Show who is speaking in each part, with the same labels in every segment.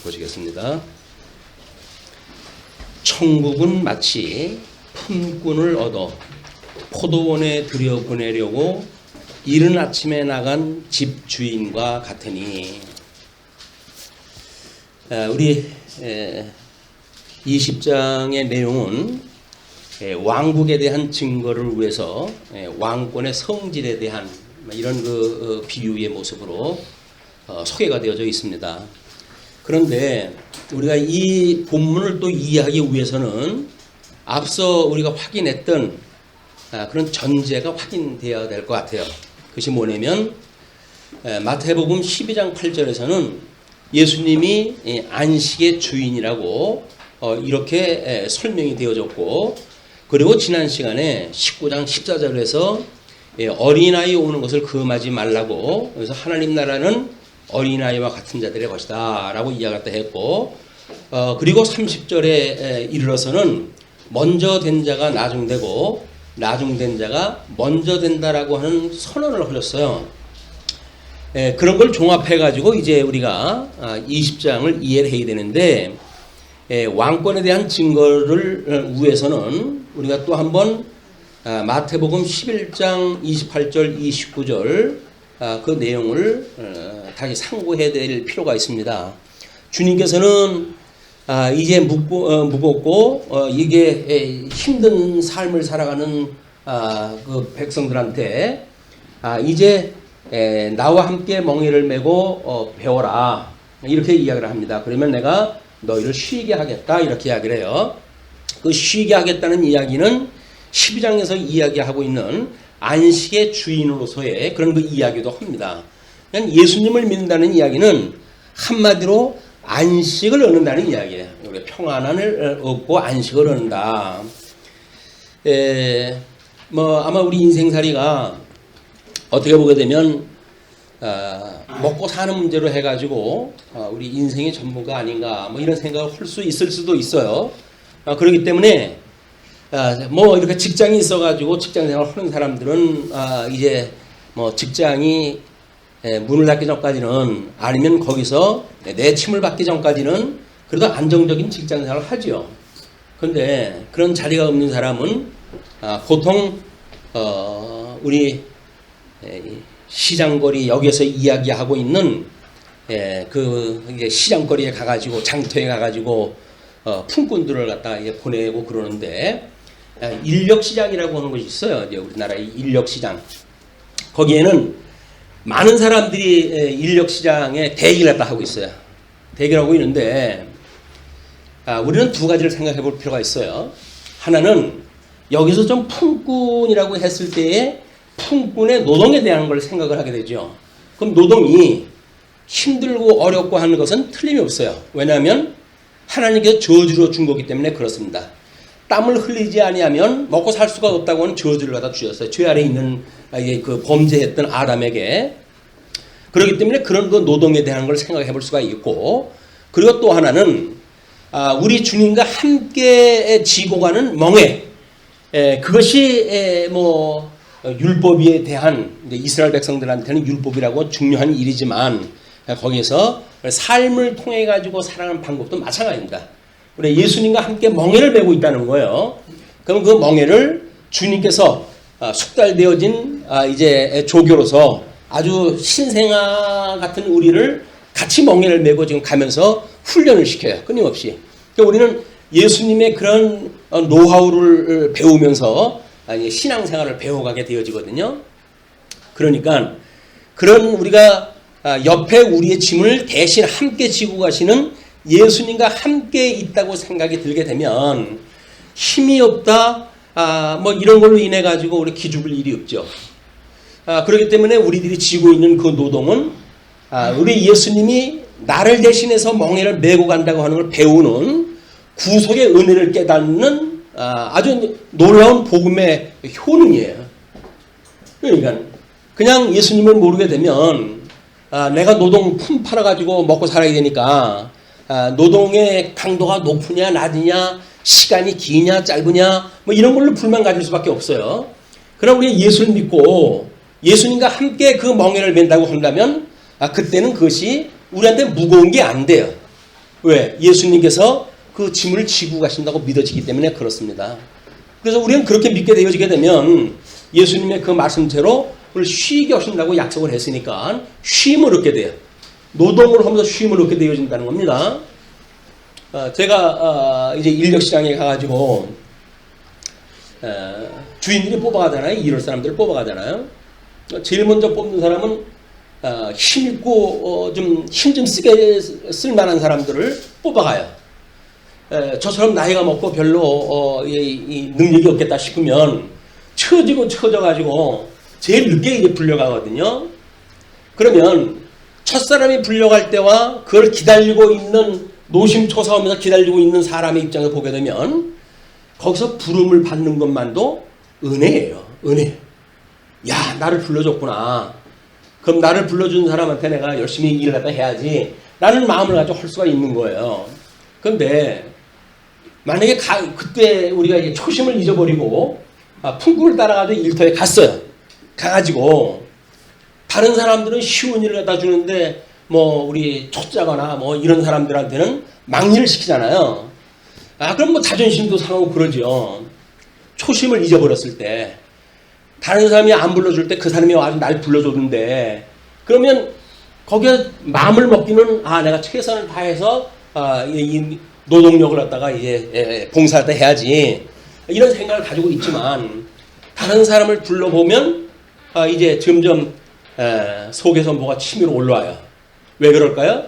Speaker 1: 보시겠습니다. 천국은 마치 품꾼을 얻어 포도원에 들여보내려고 이른 아침에 나간 집 주인과 같으니, 우리 20장의 내용은 왕국에 대한 증거를 위해서 왕권의 성질에 대한 이런 그 비유의 모습으로 소개가 되어져 있습니다. 그런데 우리가 이 본문을 또 이해하기 위해서는 앞서 우리가 확인했던 그런 전제가 확인되어야 될 것 같아요. 그것이 뭐냐면 마태복음 12장 8절에서는 예수님이 안식의 주인이라고 이렇게 설명이 되어졌고, 그리고 지난 시간에 19장 14절에서 어린아이 오는 것을 금하지 말라고, 그래서 하나님 나라는 어린아이와 같은 자들의 것이다 라고 이야기했다 했고, 그리고 30절에 이르러서는 먼저 된 자가 나중되고 나중된 자가 먼저 된다라고 하는 선언을 하셨어요. 그런 걸 종합해 가지고 이제 우리가 20장을 이해를 해야 되는데, 왕권에 대한 증거를 위해서는 우리가 또 한번 마태복음 11장 28절 29절 그 내용을 다시 상고해야 될 필요가 있습니다. 주님께서는 이제 무겁고 이게 힘든 삶을 살아가는 그 백성들한테 이제 나와 함께 멍에를 메고 배워라 이렇게 이야기를 합니다. 그러면 내가 너희를 쉬게 하겠다 이렇게 이야기를 해요. 그 쉬게 하겠다는 이야기는 12장에서 이야기하고 있는 안식의 주인으로서의 그런 그 이야기도 합니다. 그냥 예수님을 믿는다는 이야기는 한마디로 안식을 얻는다는 이야기예요. 우리 평안을 얻고 안식을 얻는다. 아마 우리 인생살이가 어떻게 보게 되면 먹고 사는 문제로 해가지고 우리 인생의 전부가 아닌가 이런 생각을 할 수 있을 수도 있어요. 그렇기 때문에 이렇게 직장이 있어가지고 직장생활을 하는 사람들은 이제 직장이 문을 닫기 전까지는, 아니면 거기서 내침을 받기 전까지는 그래도 안정적인 직장생활을 하죠. 그런데 그런 자리가 없는 사람은 보통 우리 시장거리 여기에서 이야기하고 있는 그 시장거리에 가가지고 장터에 가가지고 품꾼들을 갖다 보내고 그러는데, 인력시장이라고 하는 것이 있어요. 이제 우리나라의 인력시장. 거기에는 많은 사람들이 인력시장에 대기를 갖다 하고 있어요. 대기를 하고 있는데, 우리는 두 가지를 생각해 볼 필요가 있어요. 하나는 여기서 좀 품꾼이라고 했을 때에 품꾼의 노동에 대한 걸 생각을 하게 되죠. 그럼 노동이 힘들고 어렵고 하는 것은 틀림이 없어요. 왜냐하면 하나님께서 저주로 준 거기 때문에 그렇습니다. 땀을 흘리지 아니하면 먹고 살 수가 없다고 하는 저주를 갖다 주셨어요. 죄 아래 있는 그 범죄했던 아담에게. 그렇기 때문에 그런 그 노동에 대한 걸 생각해 볼 수가 있고, 그리고 또 하나는 우리 주님과 함께 지고 가는 멍에, 그것이 율법에 대한 이스라엘 백성들한테는 율법이라고 중요한 일이지만, 거기에서 삶을 통해 가지고 살아가는 방법도 마찬가지입니다. 우리 예수님과 함께 멍에를 메고 있다는 거예요. 그럼 그 멍에를 주님께서 숙달되어진 이제 조교로서 아주 신생아 같은 우리를 같이 멍에를 메고 지금 가면서 훈련을 시켜요. 끊임없이. 그러니까 우리는 예수님의 그런 노하우를 배우면서 신앙생활을 배워가게 되어지거든요. 그러니까 그런 우리가 옆에 우리의 짐을 대신 함께 지고 가시는 예수님과 함께 있다고 생각이 들게 되면 힘이 없다 이런 걸로 인해 가지고 우리 기죽을 일이 없죠. 그렇기 때문에 우리들이 지고 있는 그 노동은 우리 예수님이 나를 대신해서 멍에를 메고 간다고 하는 걸 배우는 구속의 은혜를 깨닫는 아주 놀라운 복음의 효능이에요. 그러니까 그냥 예수님을 모르게 되면 내가 노동 품 팔아가지고 먹고 살아야 되니까 노동의 강도가 높으냐 낮으냐, 시간이 기냐 짧으냐 이런 걸로 불만 가질 수밖에 없어요. 그러나 우리가 예수를 믿고 예수님과 함께 그 멍에를 맨다고 한다면 그때는 그것이 우리한테 무거운 게 안 돼요. 왜? 예수님께서 그 짐을 지고 가신다고 믿어지기 때문에 그렇습니다. 그래서 우리는 그렇게 믿게 되어지게 되면 예수님의 그 말씀대로 우리를 쉬게 하신다고 약속을 했으니까 쉼을 얻게 돼요. 노동을 하면서 쉼을 얻게 되어진다는 겁니다. 제가 이제 인력시장에 가가지고 주인들이 뽑아가잖아요. 일할 사람들 뽑아가잖아요. 제일 먼저 뽑는 사람은 힘있고 좀 힘 좀 쓰게 쓸만한 사람들을 뽑아가요. 저처럼 나이가 먹고 별로 이 능력이 없겠다 싶으면 처져가지고 제일 늦게 이제 불려가거든요. 그러면 첫사람이 불려갈 때와 그걸 기다리고 있는 노심초사하면서 기다리고 있는 사람의 입장에서 보게 되면 거기서 부름을 받는 것만도 은혜예요. 은혜. 야, 나를 불러줬구나. 그럼 나를 불러준 사람한테 내가 열심히 일을 갖다 해야지 라는 마음을 가지고 할 수가 있는 거예요. 그런데 만약에 그때 우리가 이제 초심을 잊어버리고 풍구를 따라가지고 일터에 갔어요. 가가지고 다른 사람들은 쉬운 일을 갖다 주는데 뭐 우리 초짜거나 뭐 이런 사람들한테는 막일을 시키잖아요. 그럼 뭐 자존심도 상하고 그러죠. 초심을 잊어버렸을 때 다른 사람이 안 불러줄 때 그 사람이 와서 날 불러줬는데 그러면 거기에 마음을 먹기는 내가 최선을 다해서 이 노동력을 갖다가 이제 봉사할 해야지 이런 생각을 가지고 있지만 다른 사람을 불러보면 이제 점점 속에서 뭐가 치밀어 올라와요. 왜 그럴까요?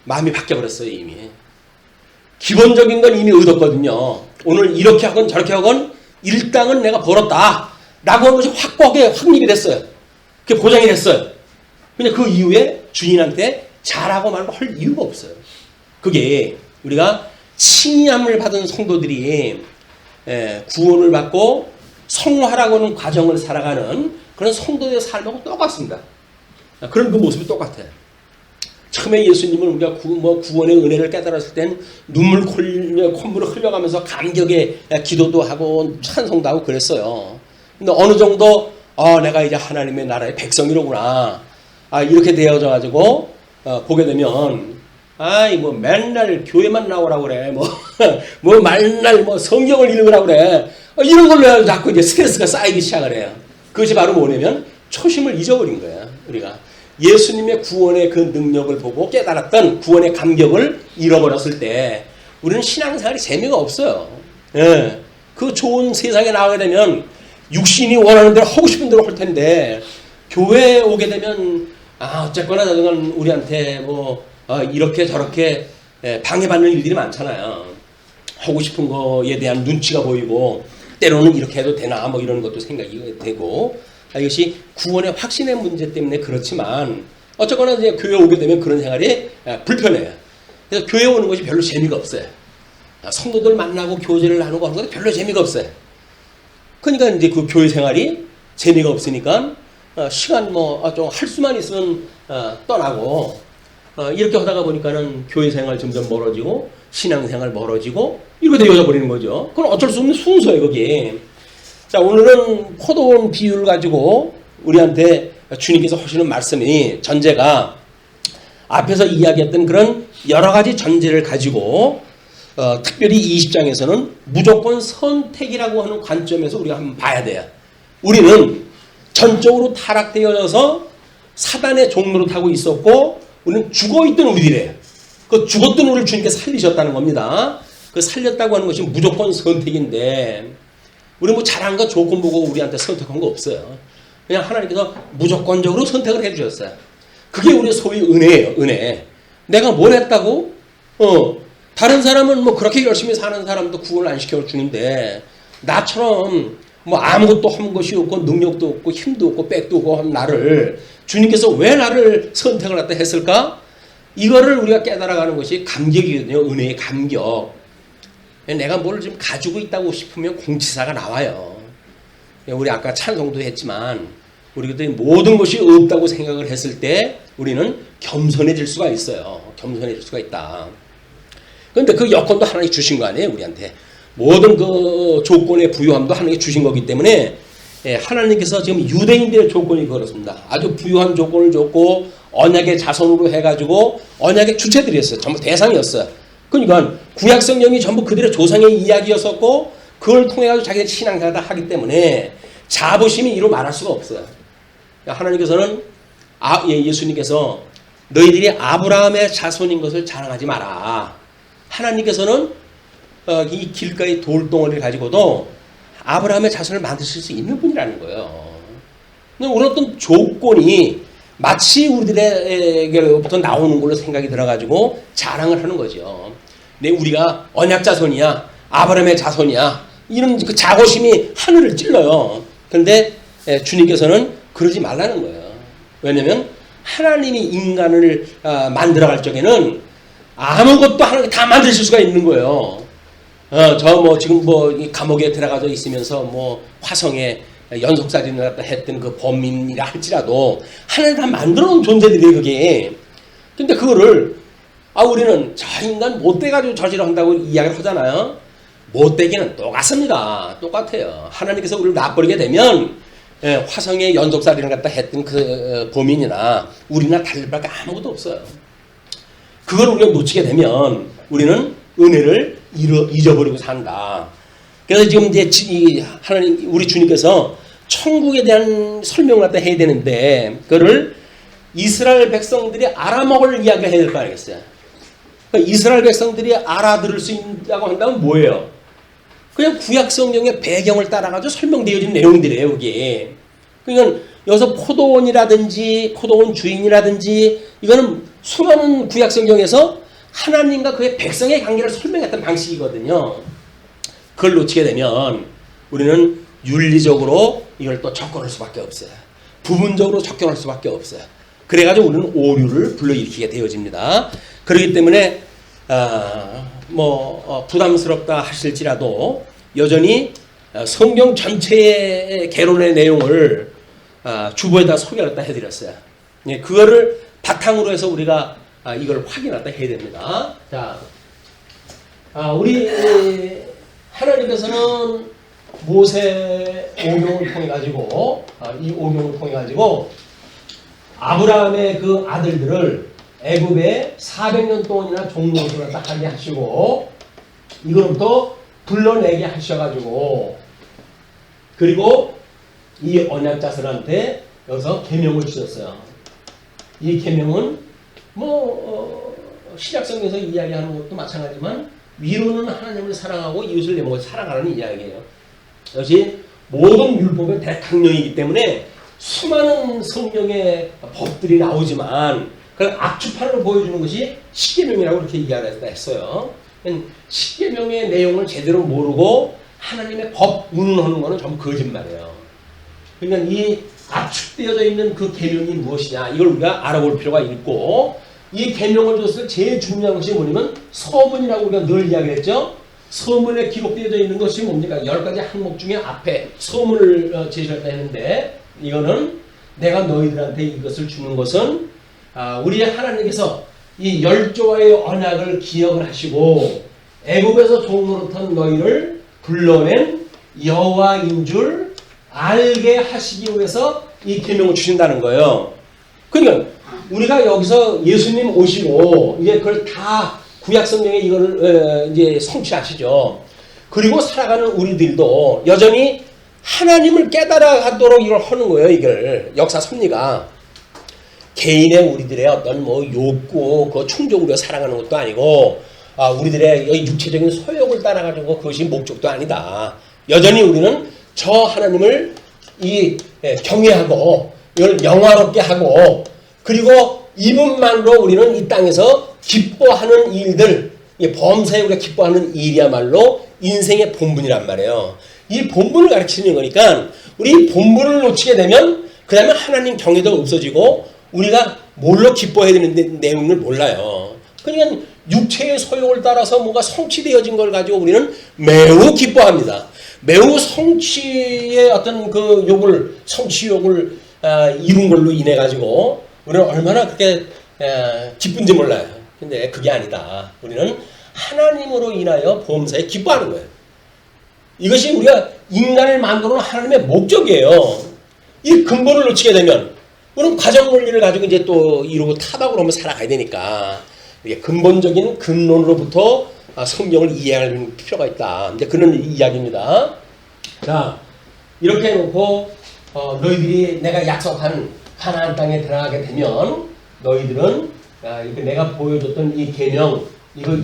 Speaker 1: 마음이 바뀌어버렸어요. 이미 기본적인 건 이미 얻었거든요. 오늘 이렇게 하건 저렇게 하건 일당은 내가 벌었다 라고 하는 것이 확고하게 확립이 됐어요. 그게 보장이 됐어요. 근데 그 이후에 주인한테 잘하고 말고 할 이유가 없어요. 그게 우리가 칭의함을 받은 성도들이 구원을 받고 성화라고 하는 과정을 살아가는 그런 성도들의 삶하고 똑같습니다. 그런 그 모습이 똑같아요. 처음에 예수님은 우리가 구원의 은혜를 깨달았을 땐 콧물을 흘려가면서 감격의 기도도 하고 찬송도 하고 그랬어요. 근데 어느 정도 내가 이제 하나님의 나라의 백성이로구나 이렇게 되어져 가지고 보게 되면 뭐 맨날 교회만 나오라고 그래 뭐 맨날 뭐 성경을 읽으라고 그래 이런 걸로 자꾸 이제 스트레스가 쌓이기 시작을 해요. 그것이 바로 뭐냐면 초심을 잊어버린 거야. 우리가 예수님의 구원의 그 능력을 보고 깨달았던 구원의 감격을 잃어버렸을 때 우리는 신앙생활이 재미가 없어요. 그 좋은 세상에 나가게 되면 육신이 원하는 대로 하고 싶은 대로 할 텐데 교회에 오게 되면 어쨌거나 저건 우리한테 뭐 이렇게 저렇게 방해받는 일들이 많잖아요. 하고 싶은 거에 대한 눈치가 보이고 때로는 이렇게 해도 되나 뭐 이런 것도 생각이 되고 이것이 구원의 확신의 문제 때문에 그렇지만 어쨌거나 이제 교회 오게 되면 그런 생활이 불편해요. 그래서 교회 오는 것이 별로 재미가 없어요. 성도들 만나고 교제를 나누고 하는 것도 별로 재미가 없어요. 그러니까 이제 그 교회 생활이 재미가 없으니까 시간 좀 할 수만 있으면 떠나고 이렇게 하다가 보니까는 교회 생활 점점 멀어지고 신앙생활 멀어지고 이렇게 되어져 버리는 거죠. 그건 어쩔 수 없는 순서예요, 거기. 자, 오늘은 포도원 비유를 가지고 우리한테 주님께서 하시는 말씀이 전제가 앞에서 이야기했던 그런 여러 가지 전제를 가지고 특별히 20장에서는 무조건 선택이라고 하는 관점에서 우리가 한번 봐야 돼요. 우리는 전적으로 타락되어져서 사단의 종로를 타고 있었고 우리는 죽어있던 우리래요. 그 죽었던 우리를 주님께서 살리셨다는 겁니다. 그 살렸다고 하는 것이 무조건 선택인데 우리 뭐 잘한 거 조건 보고 우리한테 선택한 거 없어요. 그냥 하나님께서 무조건적으로 선택을 해주셨어요. 그게 우리 소위 은혜예요. 은혜. 내가 뭘 했다고? 다른 사람은 뭐 그렇게 열심히 사는 사람도 구원을 안 시켜주는데 나처럼 뭐 아무것도 한 것이 없고 능력도 없고 힘도 없고 백도 없고 한 나를 주님께서 왜 나를 선택을 했다 했을까? 이거를 우리가 깨달아가는 것이 감격이거든요. 은혜의 감격. 내가 뭘 좀 가지고 있다고 싶으면 공치사가 나와요. 우리 아까 찬송도 했지만 우리 그때 모든 것이 없다고 생각을 했을 때 우리는 겸손해질 수가 있어요. 겸손해질 수가 있다. 그런데 그 여건도 하나님이 주신 거 아니에요, 우리한테. 모든 그 조건의 부유함도 하나님이 주신 거기 때문에 하나님께서 지금 유대인들의 조건이 그렇습니다. 아주 부유한 조건을 줬고 언약의 자손으로 해가지고 언약의 주체들이었어요. 전부 대상이었어요. 그러니까 구약 성경이 전부 그들의 조상의 이야기였었고 그걸 통해가지고 자기의 신앙생활을 하기 때문에 자부심이 이루 말할 수가 없어요. 하나님께서는 예수님께서 너희들이 아브라함의 자손인 것을 자랑하지 마라. 하나님께서는 이 길가의 돌덩어리를 가지고도 아브라함의 자손을 만드실 수 있는 분이라는 거예요. 오늘 어떤 조건이 마치 우리들에게로부터 나오는 걸로 생각이 들어가지고 자랑을 하는 거죠. 네, 우리가 언약 자손이야, 아브라함의 자손이야, 이런 그 자부심이 하늘을 찔러요. 그런데 주님께서는 그러지 말라는 거예요. 왜냐하면 하나님이 인간을 만들어갈 적에는 아무것도 하나님 다 만드실 수가 있는 거예요. 지금 감옥에 들어가져 있으면서 화성에 연속사진을 갖다 했던 그 범인이라 할지라도 하나님 다 만들어 놓은 존재들이에요, 그게. 근데 그거를 우리는 저 인간 못돼가지고 저지른다고 이야기를 하잖아요. 못되기는 똑같습니다. 똑같아요. 하나님께서 우리를 놔버리게 되면 화성에 연속살인을 갖다 했던 그 범인이나 우리나 다를 바가 아무것도 없어요. 그걸 우리가 놓치게 되면 우리는 은혜를 잊어버리고 산다. 그래서 지금 이제 하나님 우리 주님께서 천국에 대한 설명을 갖다 해야 되는데 그거를 이스라엘 백성들이 알아먹을 이야기를 해야 될 거 아니겠어요? 그러니까 이스라엘 백성들이 알아들을 수 있다고 한다면 뭐예요? 그냥 구약 성경의 배경을 따라가지고 설명되어진 내용들이에요, 그게. 그러니까 여기서 포도원이라든지 포도원 주인이라든지 이거는 수많은 구약 성경에서 하나님과 그의 백성의 관계를 설명했던 방식이거든요. 그걸 놓치게 되면 우리는 윤리적으로 이걸 또 접근할 수밖에 없어요. 부분적으로 접근할 수밖에 없어요. 그래가지고 우리는 오류를 불러일으키게 되어집니다. 그렇기 때문에 부담스럽다 하실지라도 여전히 성경 전체의 개론의 내용을 주보에다 소개를 해드렸어요. 예, 그거를 바탕으로 해서 우리가 이걸 확인했다 해야 됩니다. 자, 우리 하나님께서는 모세 오경을 통해 가지고 이 오경을 통해 가지고 아브라함의 그 아들들을 애굽에 400년 동안이나 종노릇을 하게 하시고 이거로부터 불러내게 하셔가지고 그리고 이 언약자들한테 여기서 계명을 주셨어요. 이 계명은 신약성경에서 이야기하는 것도 마찬가지지만 위로는 하나님을 사랑하고 이웃을 내 몸을 사랑하는 이야기예요. 역시 모든 율법의 대강령이기 때문에 수많은 성경의 법들이 나오지만 그걸 압축판으로 보여주는 것이 십계명이라고 이렇게 이야기했어요. 십계명의 내용을 제대로 모르고 하나님의 법 운운하는 것은 전부 거짓말이에요. 그러니까 이 압축되어져 있는 그 계명이 무엇이냐 이걸 우리가 알아볼 필요가 있고 이 계명을 줬을 때 제일 중요한 것이 뭐냐면 서문이라고 우리가 늘 이야기했죠. 서문에 기록되어져 있는 것이 뭡니까? 10가지 항목 중에 앞에 서문을 제시했다 했는데 이거는 내가 너희들한테 이것을 주는 것은 우리 하나님께서 이 열조와의 언약을 기억을 하시고 애굽에서 종노릇한 너희를 불러낸 여호와인 줄 알게 하시기 위해서 이 계명을 주신다는 거예요. 그러니까 우리가 여기서 예수님 오시고 이제 그걸 다 구약 성경에 이거를 이제 성취하시죠. 그리고 살아가는 우리들도 여전히 하나님을 깨달아가도록 이걸 하는 거예요. 이걸 역사 섭리가 개인의 우리들의 어떤 욕구 그 충족으로 살아가는 것도 아니고 우리들의 육체적인 소욕을 따라가지고 그것이 목적도 아니다. 여전히 우리는 저 하나님을 경외하고 이걸 영화롭게 하고 그리고 이분만으로 우리는 이 땅에서 기뻐하는 일들, 범사에 우리가 기뻐하는 일이야말로 인생의 본분이란 말이에요. 이 본분을 가르치는 거니까 우리 본분을 놓치게 되면 그 다음에 하나님 경외도 없어지고 우리가 뭘로 기뻐해야 되는 내용을 몰라요. 그러니까 육체의 소욕을 따라서 뭔가 성취되어진 걸 가지고 우리는 매우 기뻐합니다. 매우 성취의 어떤 그 욕을, 성취욕을 이룬 걸로 인해 가지고 우리는 얼마나 그렇게 기쁜지 몰라요. 근데 그게 아니다. 우리는 하나님으로 인하여 범사에 기뻐하는 거예요. 이것이 우리가 인간을 만드는 하나님의 목적이에요. 이 근본을 놓치게 되면 우리는 과정 논리를 가지고 이제 또 이루고 타박으로 한번 살아가야 되니까 이게 근본적인 근론으로부터 성경을 이해할 필요가 있다. 이제 그런 이야기입니다. 자, 이렇게 해놓고 너희들이 내가 약속한 가나안 땅에 들어가게 되면 너희들은 내가 보여줬던 이 계명 이거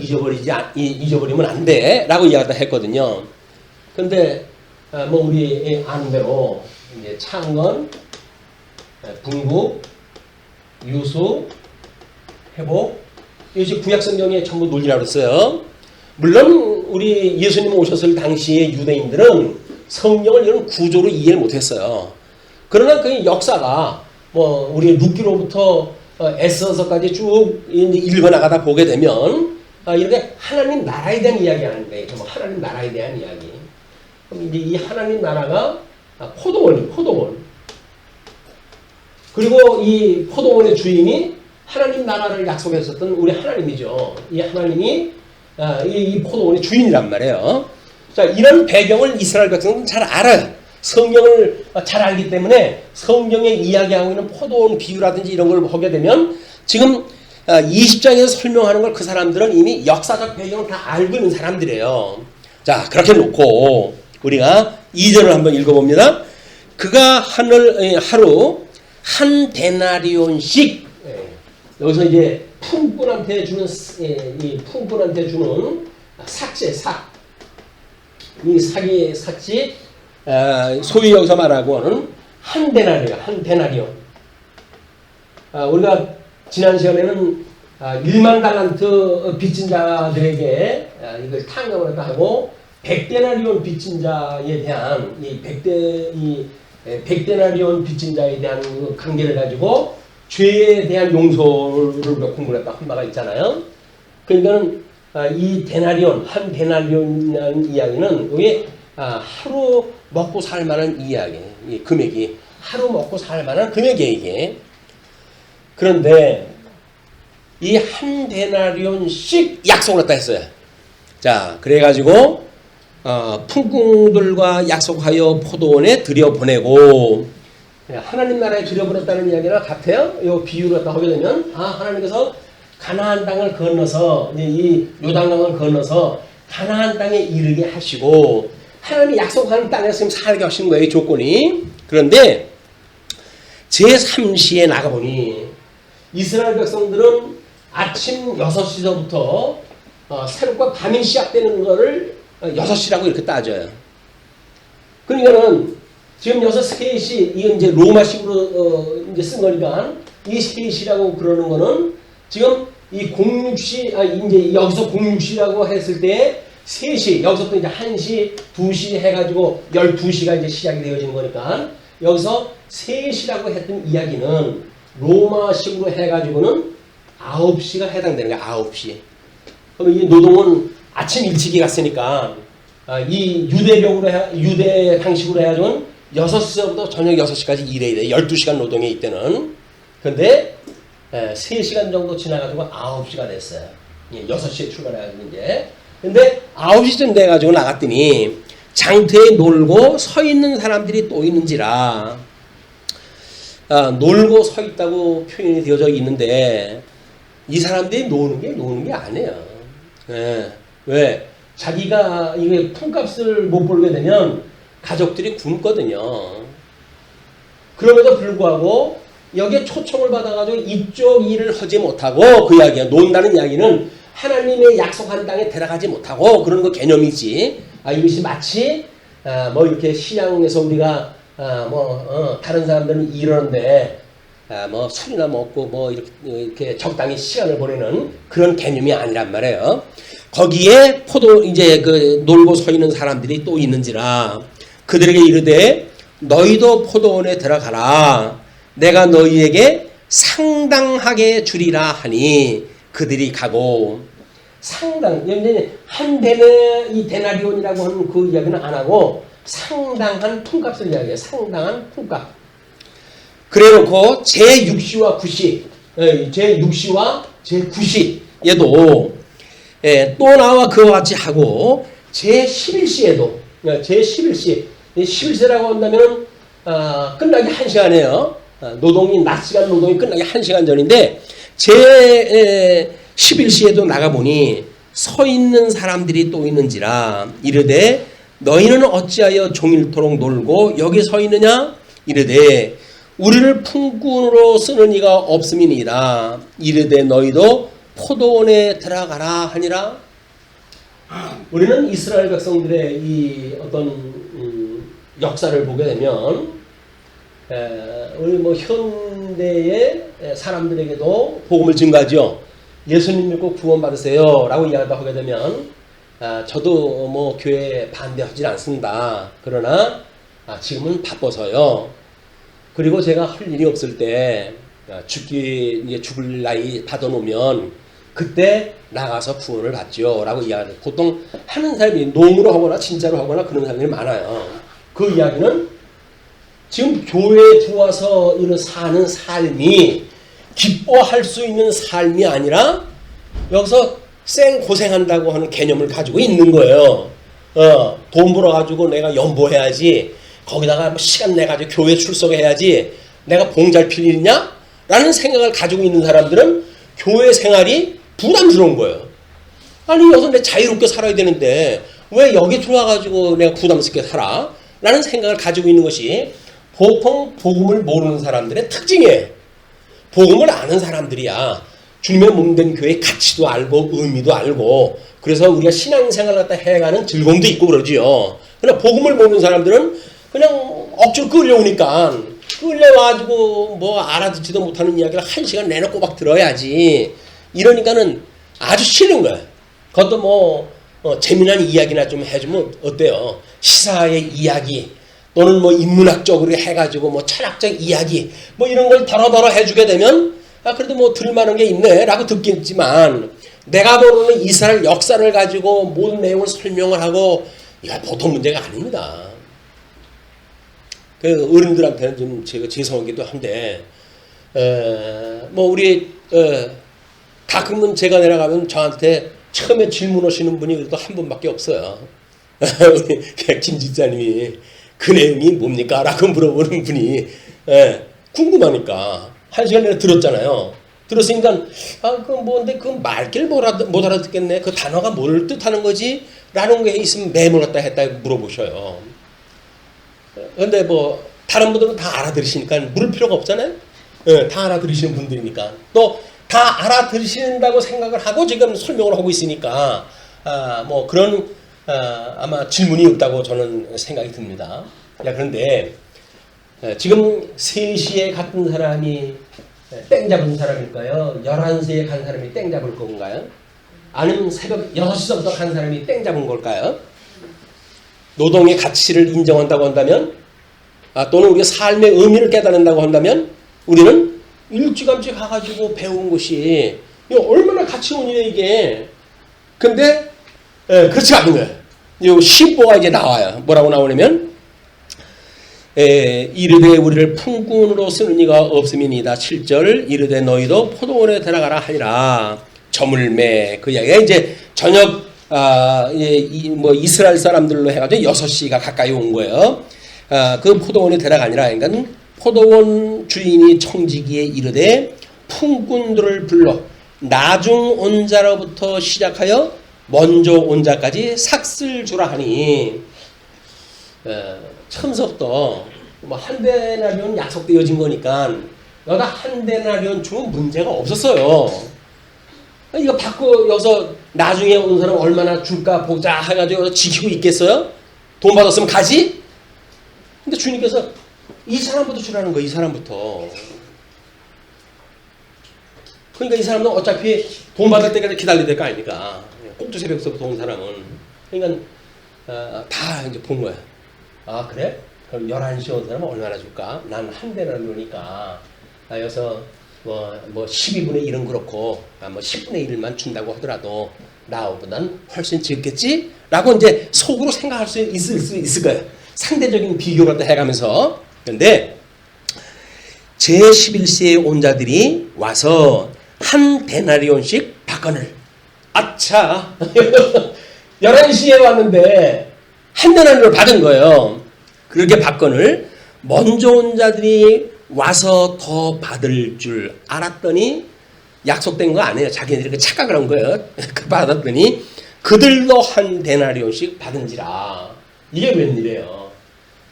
Speaker 1: 잊어버리면 안 돼라고 이야기를 했거든요. 근데 뭐 우리 아는 대로 이제 창건, 분국, 유수, 회복 이것이 구약성경에 전부 논리라고 했어요. 물론 우리 예수님 오셨을 당시의 유대인들은 성경을 이런 구조로 이해를 못했어요. 그러나 그 역사가 뭐 우리 룻기로부터 에스더서까지 쭉 읽어나가다 보게 되면 이렇게 하나님 나라에 대한 이야기하는 거예요. 하나님 나라에 대한 이야기. 그럼 이제 이 하나님 나라가 포도원. 그리고 이 포도원의 주인이 하나님 나라를 약속했었던 우리 하나님이죠. 이 하나님이 이 포도원의 주인이란 말이에요. 자, 이런 배경을 이스라엘 백성은 잘 알아요. 성경을 잘 알기 때문에 성경에 이야기하고 있는 포도원 비유라든지 이런 걸 보게 되면 지금 20장에서 설명하는 걸 그 사람들은 이미 역사적 배경을 다 알고 있는 사람들이에요. 자, 그렇게 놓고 우리가 2절을 한번 읽어봅니다. 그가 하루 한 데나리온씩 여기서 이제 품꾼한테 주는 삭. 이 삭이 소위 여기서 말하고 하는 한 데나리온. 우리가 지난 시간에는 1만 달란트 빚진 자들에게 이걸 탕감을 하고 100데나리온 빚진 자에 대한 이 100데나리온 빚진 자에 대한 그 관계를 가지고 죄에 대한 용서를 공부를 했다 한 바가 있잖아요. 그러니까는 이 한 데나리온이라는 이야기는 이게 하루 먹고 살 만한 이야기, 이 금액이 하루 먹고 살 만한 금액이에요, 이게. 그런데 이 한 데나리온씩 약속을 했다 했어요. 자, 그래가지고 품꾼들과 약속하여 포도원에 들여보내고 하나님 나라에 들여보냈다는 이야기랑 같아요. 이 비유를 갖다 하게 되면 하나님께서 가나안 땅을 건너서 이 요단강을 건너서 가나안 땅에 이르게 하시고 하나님이 약속하는 땅에서 지금 살게 하신 거예요. 조건이. 그런데 제3시에 나가보니 이스라엘 백성들은 아침 6시서부터 새롭게 밤이 시작되는 거를 6시라고 이렇게 따져요. 그러니까는 지금 3시 이건 이제 로마식으로 이제 쓴 거니까 이 3시라고 그러는 거는 지금 이 06시 이제 여기서 06시라고 했을 때 3시 여기서부터 이제 1시, 2시 해가지고 12시가 이제 시작이 되어지는 거니까 여기서 3시라고 했던 이야기는 로마식으로 해가지고는 9시가 해당되는 거야. 9시. 그럼 이 노동은 아침 일찍이 갔으니까 이 유대 방식으로 해가지고는 6시부터 저녁 6시까지 일해야 돼. 12시간 노동에 이때는. 근데 3시간 정도 지나가지고 9시가 됐어요. 6시에 출발해가지고 이제. 근데 9시쯤 돼가지고 나갔더니 장터에 놀고 서 있는 사람들이 또 있는지라 놀고 서 있다고 표현이 되어져 있는데 이 사람들이 노는 게 아니에요. 왜? 자기가 이게 품값을 못 벌게 되면 가족들이 굶거든요. 그럼에도 불구하고 여기에 초청을 받아가지고 이쪽 일을 하지 못하고 그 이야기야. 논다는 이야기는 하나님의 약속한 땅에 들어가지 못하고 그런 거 개념이지. 이것이 마치 뭐 이렇게 시장에서 우리가 다른 사람들은 이러는데 뭐 술이나 먹고 뭐 이렇게 적당히 시간을 보내는 그런 개념이 아니란 말이에요. 거기에 이제 그 놀고 서 있는 사람들이 또 있는지라 그들에게 이르되 너희도 포도원에 들어가라. 내가 너희에게 상당하게 주리라 하니 그들이 가고 한 데나리온이라고 하는 그 이야기는 안 하고 상당한 품값을 이야기해요. 상당한 품값. 그래놓고 제6시와 9시, 제6시와 제9시 얘도 또 나와 그와 같이 하고 제11시에도 제11시 11시라고 한다면 끝나기 1시간이에요. 노동이 낮 시간 노동이 끝나기 1시간 전인데 제 11시에도 나가보니 서 있는 사람들이 또 있는지라 이르되 너희는 어찌하여 종일토록 놀고 여기 서 있느냐 이르되 우리를 풍군으로 쓰는 이가 없음이니라 이르되 너희도 포도원에 들어가라 하니라. 우리는 이스라엘 백성들의 이 어떤 역사를 보게 되면 우리 뭐 현대의 사람들에게도 복음을 증가하죠. 예수님 믿고 구원 받으세요 라고 이야기하게 되면 저도 뭐 교회에 반대하지 않습니다. 그러나 지금은 바빠서요. 그리고 제가 할 일이 없을 때 이제 죽을 나이 받아놓으면 그때 나가서 구원을 받죠 라고 이야기해요. 보통 하는 사람이 농으로 하거나 진짜로 하거나 그런 사람들이 많아요. 그 이야기는 지금 교회에 들어와서 이런 사는 삶이 기뻐할 수 있는 삶이 아니라 여기서 생고생한다고 하는 개념을 가지고 있는 거예요. 돈 벌어가지고 내가 연보해야지, 거기다가 뭐 시간 내가지고 교회 출석해야지, 내가 봉 잘 필 일이냐? 라는 생각을 가지고 있는 사람들은 교회 생활이 부담스러운 거예요. 아니 여기서 내 자유롭게 살아야 되는데 왜 여기 들어와가지고 내가 부담스럽게 살아? 라는 생각을 가지고 있는 것이 보통 복음을 모르는 사람들의 특징이에요. 복음을 아는 사람들이야 주님의 몸된 교회의 가치도 알고 의미도 알고 그래서 우리가 신앙생활을 갖다 해가는 즐거움도 있고 그러지요. 그러나 복음을 모르는 사람들은 그냥 억지로 끌려오니까 끌려와가지고 뭐 알아듣지도 못하는 이야기를 1시간 내놓고 막 들어야지 이러니까는 아주 싫은 거야. 그것도 뭐 재미난 이야기나 좀 해주면 어때요? 시사의 이야기 또는 뭐 인문학적으로 해가지고 뭐 철학적 이야기 뭐 이런 걸 덜어덜어 해주게 되면 그래도 뭐 들만한 게 있네 라고 듣겠지만 내가 모르는 이스라엘 역사를 가지고 모든 내용을 설명을 하고 이거 보통 문제가 아닙니다. 그 어른들한테는 좀 제가 죄송하기도 한데 뭐 우리 가끔은 제가 내려가면 저한테 처음에 질문하시는 분이 그래도 한 분밖에 없어요. 우리 김 집사님이 그 내용이 뭡니까? 라고 물어보는 분이 궁금하니까 1시간 내내 들었잖아요. 들었으니까 그 뭔데 그 말귀를 못 알아듣겠네. 그 단어가 뭘 뜻하는 거지? 라는 게 있으면 메모를 갖다 했다 물어보셔요. 근데 뭐 다른 분들은 다 알아들으시니까 물을 필요가 없잖아요. 다 알아들으시는 분들이니까 또 다 알아들으신다고 생각을 하고 지금 설명을 하고 있으니까 뭐 그런 아마 질문이 없다고 저는 생각이 듭니다. 그런데 지금 3시에 갔던 사람이 땡 잡은 사람일까요? 11시에 간 사람이 땡 잡을 건가요? 아니면 새벽 6시부터 간 사람이 땡 잡은 걸까요? 노동의 가치를 인정한다고 한다면 또는 우리가 삶의 의미를 깨닫는다고 한다면 우리는 일찌감치 가가지고 배운 것이 얼마나 가치 있는 일이에요 이게. 근데 그렇지 않은 거예요. 이 신보가 이제 나와요. 뭐라고 나오냐면 이르되 우리를 풍군으로 쓰는 이가 없음이니이다. 7절 이르되 너희도 포도원에 들어가라 하니라. 저물매 그 이야기가 이제 저녁 뭐 이스라엘 사람들로 해가지고 6시가 가까이 온 거예요. 그 포도원에 들어가니라. 그러니까 포도원 주인이 청지기에 이르되 풍군들을 불러 나중 온 자로부터 시작하여 먼저 온 자까지 삭슬 주라 하니 처음부터 뭐 한 데나리온 약속되어진 거니까 여기다 한 데나리온 주면 문제가 없었어요. 이거 받고 여기서 나중에 온 사람 얼마나 줄까 보자 해가지고 지키고 있겠어요? 돈 받았으면 가지? 근데 주님께서 이 사람부터 주라는 거예요. 이 사람부터. 그러니까 이 사람은 어차피 돈 받을 때까지 기다려야 될 거 아닙니까? 꼭두 새벽서부터 온 사람은. 그러니까 다 이제 본 거야. 아 그래? 그럼 11시에 온 사람은 얼마나 줄까? 난 한 대나 놓으니까 여기서 뭐 12분의 1은 그렇고 뭐 10분의 1만 준다고 하더라도 나보단 훨씬 적겠지? 라고 이제 속으로 생각할 수 있을 거예요. 상대적인 비교를 해가면서. 그런데 제11세에 온 자들이 와서 한 데나리온씩 받거늘. 아차 11시에 왔는데 한 데나리온을 받은 거예요. 그렇게 받거늘 먼저 온 자들이 와서 더 받을 줄 알았더니 약속된 거 아니에요. 자기네들이 착각을 한 거예요. 받았더니 그들도 한 데나리온씩 받은지라. 이게 웬일이에요.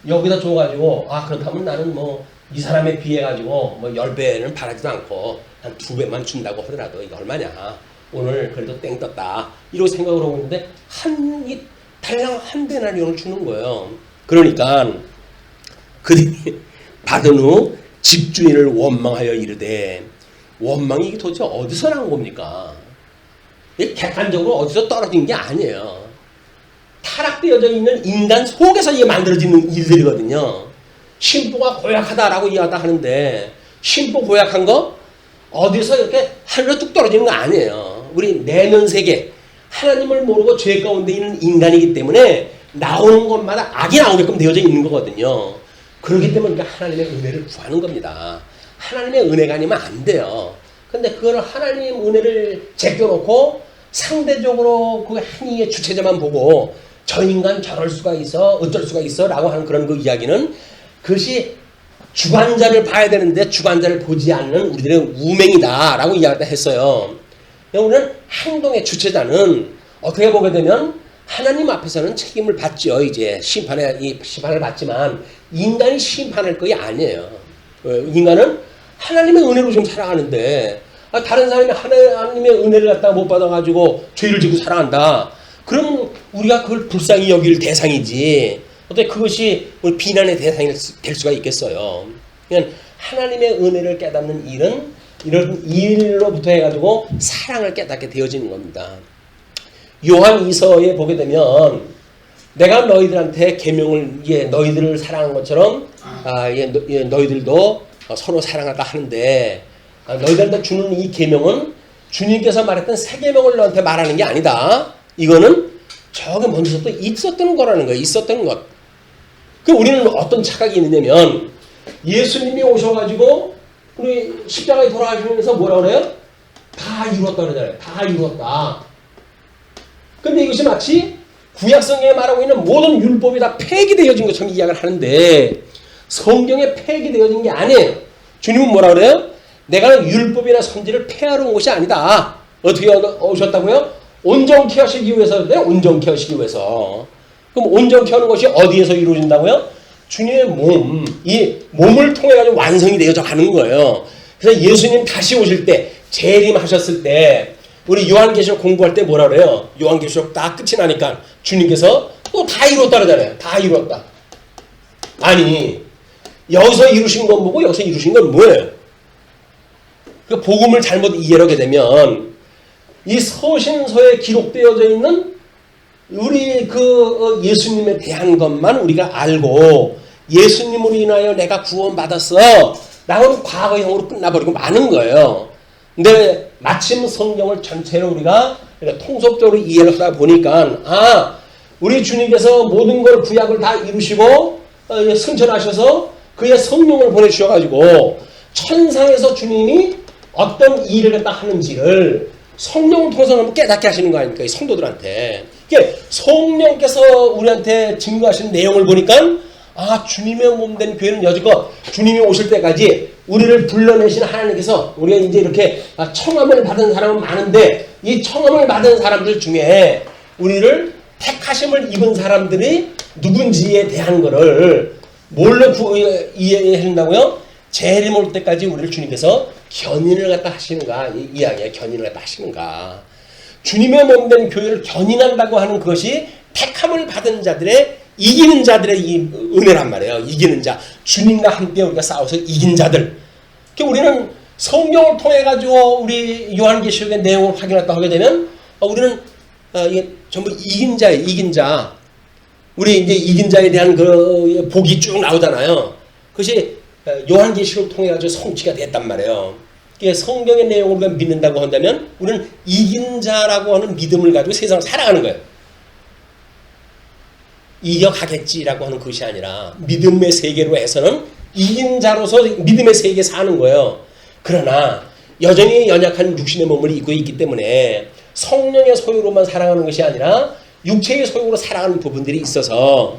Speaker 1: 여기다 줘가지고 그렇다면 나는 뭐 이 사람에 비해 가지고 뭐 10배는 바라지도 않고 한 2배만 준다고 하더라도 이게 얼마냐. 오늘 그래도 땡 떴다. 이러고 생각을 하고 있는데 달랑 한 데나리온을 주는 거예요. 그러니까 그들이 받은 후 집주인을 원망하여 이르되, 원망이 이게 도대체 어디서 나온 겁니까? 이게 객관적으로 어디서 떨어진 게 아니에요. 타락되어져 있는 인간 속에서 이게 만들어지는 일들이거든요. 신부가 고약하다라고 이야기하다 하는데, 신부 고약한 거 어디서 이렇게 하늘로 뚝 떨어지는 거 아니에요. 우리 내면 세계, 하나님을 모르고 죄 가운데 있는 인간이기 때문에 나오는 것마다 악이 나오게끔 되어져 있는 거거든요. 그렇기 때문에 우리가 하나님의 은혜를 구하는 겁니다. 하나님의 은혜가 아니면 안 돼요. 근데 그걸 하나님 은혜를 제껴놓고 상대적으로 그 행위의 주체자만 보고 저 인간 저럴 수가 있어, 어쩔 수가 있어 라고 하는 그런 그 이야기는, 그것이 주관자를 봐야 되는데 주관자를 보지 않는 우리들의 우맹이다 라고 이야기를 했어요. 우리는 행동의 주체자는 어떻게 보게 되면 하나님 앞에서는 책임을 받죠. 이제 심판을 받지만 인간이 심판할 것이 아니에요. 인간은 하나님의 은혜로 지금 살아가는데, 다른 사람이 하나님의 은혜를 갖다가 못 받아가지고 죄를 지고 살아간다. 그럼 우리가 그걸 불쌍히 여길 대상이지, 어떻게 그것이 우리 비난의 대상이 될 수가 있겠어요. 그러니까 하나님의 은혜를 깨닫는 일은 이런 일로부터 해가지고 사랑을 깨닫게 되어지는 겁니다. 요한 2서에 보게 되면, 내가 너희들한테 계명을, 너희들을 사랑한 것처럼 너희들도 서로 사랑할까 하는데, 너희들한테 주는 이 계명은 주님께서 말했던 새 계명을 너한테 말하는 게 아니다. 이거는 저기 먼저부터 있었던 거라는 거예요. 있었던 것. 그 우리는 어떤 착각이 있느냐면, 예수님이 오셔가지고 우리 십자가에 돌아가시면서 뭐라 그래요? 다 이루었다 그러잖아요. 다 이루었다. 근데 이것이 마치 구약성경에 말하고 있는 모든 율법이 다 폐기되어진 것처럼 이야기를 하는데, 성경에 폐기되어진 게 아니에요. 주님은 뭐라 그래요? 내가 율법이나 선지를 폐하러 온 것이 아니다. 어떻게 오셨다고요? 온전케 하시기 위해서. 온전케 하시기 위해서. 그럼 온전케 하는 것이 어디에서 이루어진다고요? 주님의 몸, 이 몸을 통해 가지고 완성이 되어져 가는 거예요. 그래서 예수님 다시 오실 때, 재림하셨을 때, 우리 요한계시록 공부할 때 뭐라 그래요? 요한계시록 다 끝이 나니까 주님께서 또 다 이뤘다 그러잖아요. 다 이뤘다. 아니, 여기서 이루신 건 뭐고 여기서 이루신 건 뭐예요? 그 복음을 잘못 이해하게 되면, 이 서신서에 기록되어져 있는 우리 그 예수님에 대한 것만 우리가 알고, 예수님으로 인하여 내가 구원받았어 라고는 과거형으로 끝나버리고 마는 거예요. 근데 마침 성경을 전체로 우리가 통속적으로 이해를 하다 보니까, 우리 주님께서 모든 걸 구약을 다 이루시고 승천하셔서 그의 성령을 보내주셔가지고 천상에서 주님이 어떤 일을 갖다 하는지를 성령을 통해서 깨닫게 하시는 거 아닙니까? 이 성도들한테. 성령께서 우리한테 증거하시는 내용을 보니까, 주님의 몸된 교회는 여지껏 주님이 오실 때까지 우리를 불러내신 하나님께서, 우리가 이제 이렇게 청함을 받은 사람은 많은데, 이 청함을 받은 사람들 중에 우리를 택하심을 입은 사람들이 누군지에 대한 거를 뭘로 이해한다고요? 재림 올 때까지 우리를 주님께서 견인을 갖다 하시는가, 이 이야기야. 견인을 갖다 하시는가. 주님의 몸된 교회를 견인한다고 하는 것이 택함을 받은 자들의, 이기는 자들의 이 은혜란 말이에요. 이기는 자. 주님과 함께 우리가 싸워서 이긴 자들. 우리는 성경을 통해 가지고 우리 요한계시록의 내용을 확인했다 하게 되면, 우리는 이게 전부 이긴 자예요. 이긴 자. 우리 이제 이긴 자에 대한 그 복이 쭉 나오잖아요. 그것이 요한계시록 통해 가지고 성취가 됐단 말이에요. 성경의 내용을 우리가 믿는다고 한다면 우리는 이긴 자라고 하는 믿음을 가지고 세상을 살아가는 거예요. 이겨가겠지라고 하는 것이 아니라 믿음의 세계로 해서는 이긴 자로서 믿음의 세계에 사는 거예요. 그러나 여전히 연약한 육신의 몸을 입고 있기 때문에 성령의 소유로만 살아가는 것이 아니라 육체의 소유로 살아가는 부분들이 있어서,